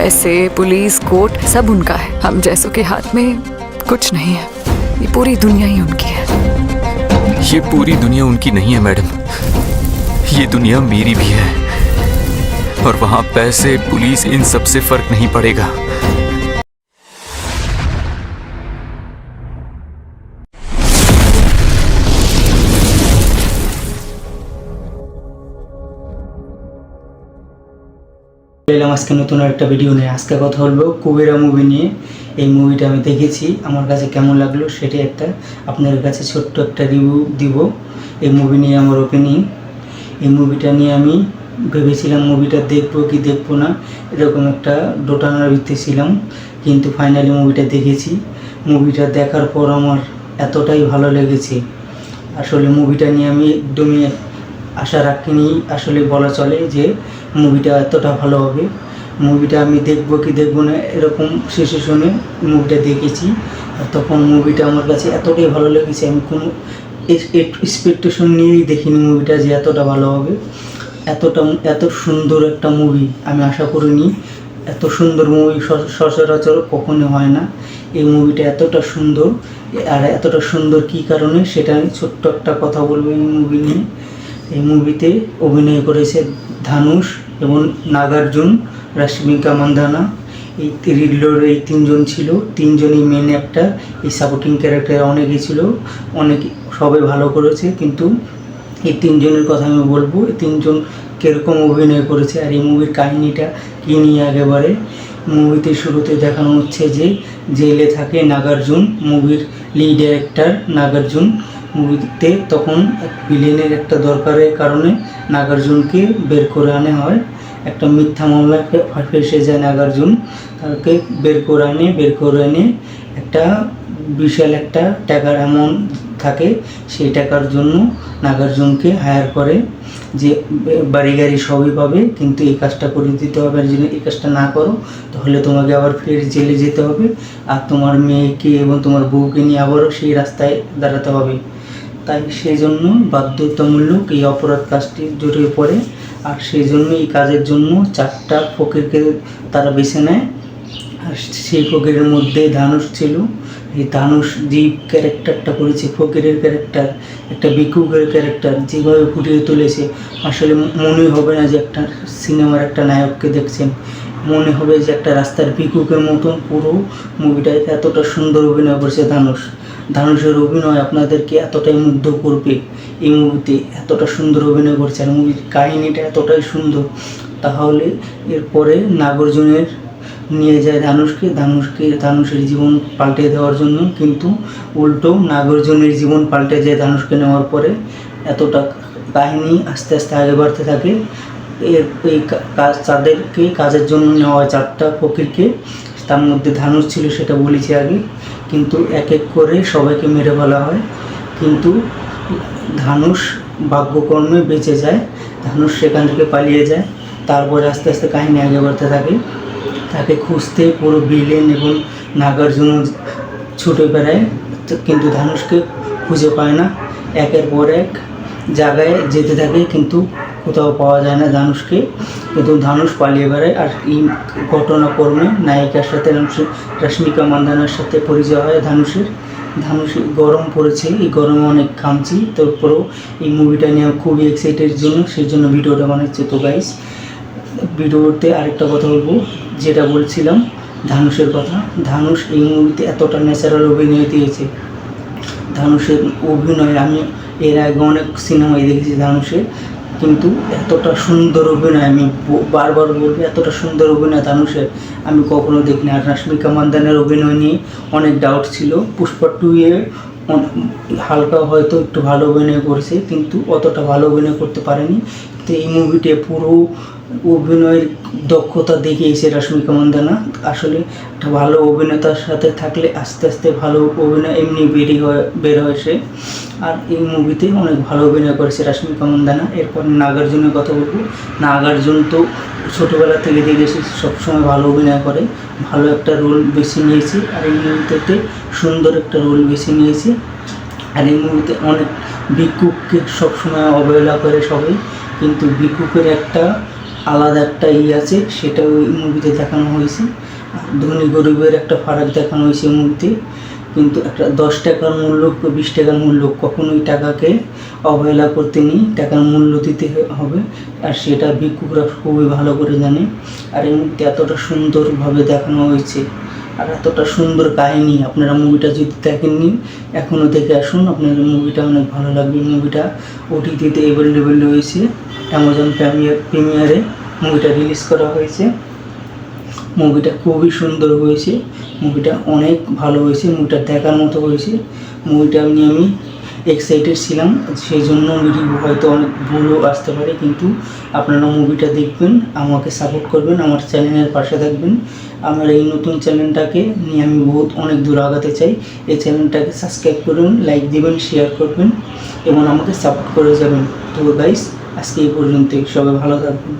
पैसे, police, court सब उनका है। हम जैसों के हाथ में कुछ नहीं है। ये पूरी दुनिया ही उनकी है। ये पूरी दुनिया उनकी नहीं है मैडम, ये दुनिया मेरी भी है। और वहां पैसे, पुलिस, इन सब से फर्क नहीं पड़ेगा। এলাম আজকে নতুন একটা ভিডিও নিয়ে। আজকে কথা বলবো কুবেরা মুভি নিয়ে। এই মুভিটা আমি দেখেছি, আমার কাছে কেমন লাগলো সেটা একটা আপনাদের কাছে ছোট্ট একটা রিভিউ দিব। এই মুভি নিয়ে আমার ওপিনিয়ন। এই মুভিটা নিয়ে আমি ভেবেছিলাম মুভিটা দেখবো কি দেখবো না, এরকম একটা দোটানার ভিত্তি ছিলাম, কিন্তু ফাইনালি মুভিটা দেখেছি। মুভিটা দেখার পর আমার এতটাই ভালো লেগেছে, আসলে মুভিটা নিয়ে আমি একদমই আশা রাখিনি। আসলে বলা চলে যে মুভিটা এতটা ভালো হবে। মুভিটা আমি দেখবো কি দেখবো না এরকম সিচুয়েশনে মুভিটা দেখেছি। আর তখন মুভিটা আমার কাছে এতটাই ভালো লেগেছে, আমি কোনো এক্সপেকটেশন নিয়েই দেখিনি মুভিটা যে এতটা ভালো হবে। এত সুন্দর একটা মুভি আমি আশা করিনি। এত সুন্দর মুভি সচরাচর কখনো হয় না। এই মুভিটা এতটা সুন্দর, আর এতটা সুন্দর কী কারণে সেটা আমি ছোট্ট একটা কথা বলবো এই মুভি নিয়ে। এই মুভিতে অভিনয় করেছে ধানুষ এবং নাগার্জুন, রশ্মিকা মান্দানা। এই রিডলার এই তিনজন ছিল, তিনজনই মেন অ্যাক্টর। এই সাপোর্টিং ক্যারেক্টার অনেকেই ছিল, সবাই ভালো করেছে। কিন্তু এই তিনজনের কথা আমি বলবো, এই তিনজন কীরকম অভিনয় করেছে আর এই মুভির কাহিনিটা কী নিয়ে। একেবারে মুভিতে শুরুতে দেখানো হচ্ছে যে জেলে থাকে নাগার্জুন, মুভির লিড অ্যাক্টর নাগার্জুন। মুভিতে তখন ভিলেনের একটা দরকারের কারণে নাগার্জুনকে বের করে আনা হয়। একটা মিথ্যা মামলায় ফেসে যায় নাগার্জুন, তাকে বের করে এনে একটা বিশাল একটা টাকার অ্যামাউন্ট থাকে। সেই টাকার জন্য নাগার্জুনকে হায়ার করে যে বাড়ি গাড়ি সবই পাবে, কিন্তু এই কাজটা করে দিতে হবে। আর যদি এই কাজটা না করো তাহলে তোমাকে আবার ফের জেলে যেতে হবে, আর তোমার মেয়েকে এবং তোমার বউকে নিয়ে আবারও সেই রাস্তায় দাঁড়াতে হবে। তাই সেই জন্য বাধ্যতামূলক এই অপরাধ কাজটি জড়িয়ে পড়ে। আর সেই জন্য এই কাজের জন্য 4টা ফকিরকে তারা বেছে নেয়। আর সেই ফকিরের মধ্যে ধানুষ ছিল। এই ধানুষ যে ক্যারেক্টারটা করেছে, ফকিরের ক্যারেক্টার, একটা ভিক্ষুকের ক্যারেক্টার যেভাবে ফুটিয়ে তুলেছে, আসলে মনে হবে না যে একটা সিনেমার একটা নায়ককে দেখছেন, মনে হবে যে একটা রাস্তার ভিক্ষুকের মতন। পুরো মুভিটায় এতটা সুন্দর অভিনয় করেছে ধানুষের অভিনয় আপনাদেরকে এতটাই মুগ্ধ করবে। এই মুভিতে এতটা সুন্দর অভিনয় করছে আর মুভির কাহিনিটা এতটাই সুন্দর। তাহলে এরপরে নাগার্জুনের নিয়ে যায় ধানুষের জীবন পাল্টে দেওয়ার জন্য, কিন্তু উল্টো নাগার্জুনের জীবন পাল্টে যায় ধানুষকে নেওয়ার পরে। এতটা কাহিনী আস্তে আস্তে আগে বাড়তে থাকে। এই তাদেরকে কাজের জন্য নেওয়া হয় 4টা ফকিরকে, তার মধ্যে ধানুষ ছিল সেটা বলেছি আগে। কিন্তু এক এক করে সবাইকে মেরে ফেলা হয়, কিন্তু ধানুষ ভাগ্যকর্মে বেঁচে যায়। ধানুষ সেখান থেকে পালিয়ে যায়। তারপরে আস্তে আস্তে কাহিনী আগে বাড়তে থাকে। তাকে খুঁজতে পুরো ভিলেন এবং নাগার্জুনও ছুটে বেড়ায়, কিন্তু ধানুষকে খুঁজে পায় না। একের পর এক জায়গায় যেতে থাকে, কিন্তু কোথাও পাওয়া যায় না ধানুষকে, কিন্তু ধানুষ পালিয়ে বেড়ায়। আর এই ঘটনাক্রমে নায়িকার সাথে রশ্মিকা মান্দানার সাথে পরিচয় হয় ধানুষের। গরম পড়েছে, এই গরমে অনেক ঘামছি, তারপরেও এই মুভিটা নিয়ে খুবই এক্সাইটেড জন্য সেই জন্য ভিডিওটা বানাচ্ছি। তো গাইস, ভিডিওতে আরেকটা কথা বলবো, যেটা বলছিলাম ধানুষের কথা। ধানুষ এই মুভিতে এতটা ন্যাচারাল অভিনয় দিয়েছে। ধানুষের অভিনয় আমি এর আগে অনেক সিনেমায় দেখেছি ধানুষের, কিন্তু এতটা সুন্দর অভিনয় আমি বারবার বলবো, এতটা সুন্দর অভিনয় ধানুষের আমি কখনো দেখিনি। আর রশ্মিকা মান্দানার অভিনয় নিয়ে অনেক ডাউট ছিল। পুষ্পা 2-এ হালকা হয়তো একটু ভালো অভিনয় করেছে, কিন্তু অতটা ভালো অভিনয় করতে পারেনি। তো এই মুভিতে পুরো অভিনয়ের দক্ষতা দেখিয়েছে রশ্মিকা মান্দানা। আসলে একটা ভালো অভিনেতার সাথে থাকলে আস্তে আস্তে ভালো অভিনয় এমনি বের হয় সে। আর এই মুভিতে অনেক ভালো অভিনয় করেছে রশ্মিকা মান্দানা। এরপর নাগার্জুনের কথা বলবো। নাগার্জুন তো ছোটোবেলা থেকে দেখেছি সবসময় ভালো অভিনয় করে, ভালো একটা রোল বেছে নিয়েছে। আর এই মুভিতে সুন্দর একটা রোল বেছে নিয়েছে। আর এই মুভিতে অনেক ভিক্ষুককে সবসময় অবহেলা করে সবাই, কিন্তু ভিক্ষুকের একটা আলাদা একটা আছে, সেটা ওই মুভিতে দেখানো হয়েছে। আর ধনী গরিবের একটা ফারাক দেখানো হয়েছে মুভিতে। কিন্তু একটা 10 টাকার মূল্য 20 টাকার মূল্য কখনোই টাকাকে অবহেলা করতে নেই, টাকার মূল্য দিতে হবে। আর সেটা ভিক্ষুকরা খুবই ভালো করে জানে। আর এই মুভিতে এতটা সুন্দরভাবে দেখানো হয়েছে আর এতটা সুন্দর কাহিনী, আপনারা মুভিটা যদি দেখেননি এখনও দেখে আসুন, আপনাদের মুভিটা অনেক ভালো লাগবে। মুভিটা ওটিটিতে অ্যাভেলেবেল রয়েছে, অ্যামাজন প্রিমিয়ারে মুভিটা রিলিজ করা হয়েছে। মুভিটা খুবই সুন্দর হয়েছে, মুভিটা অনেক ভালো হয়েছে, মুভিটা দেখার মতো হয়েছে। মুভিটা আমি এক্সাইটেড ছিলাম, সেই জন্য রিভিউ হয়তো অনেক ভুলও আসতে পারে, কিন্তু আপনারা মুভিটা দেখবেন, আমাকে সাপোর্ট করবেন, আমার চ্যানেলের পাশে থাকবেন। আমার এই নতুন চ্যানেলটাকে নিয়ে আমি অনেক দূর আগাতে চাই। এই চ্যানেলটাকে সাবস্ক্রাইব করুন, লাইক দিবেন, শেয়ার করবেন এবং আমাকে সাপোর্ট করে যাবেন। তো গাইস, আজকে এই পর্যন্তই, সবাই ভালো থাকবেন।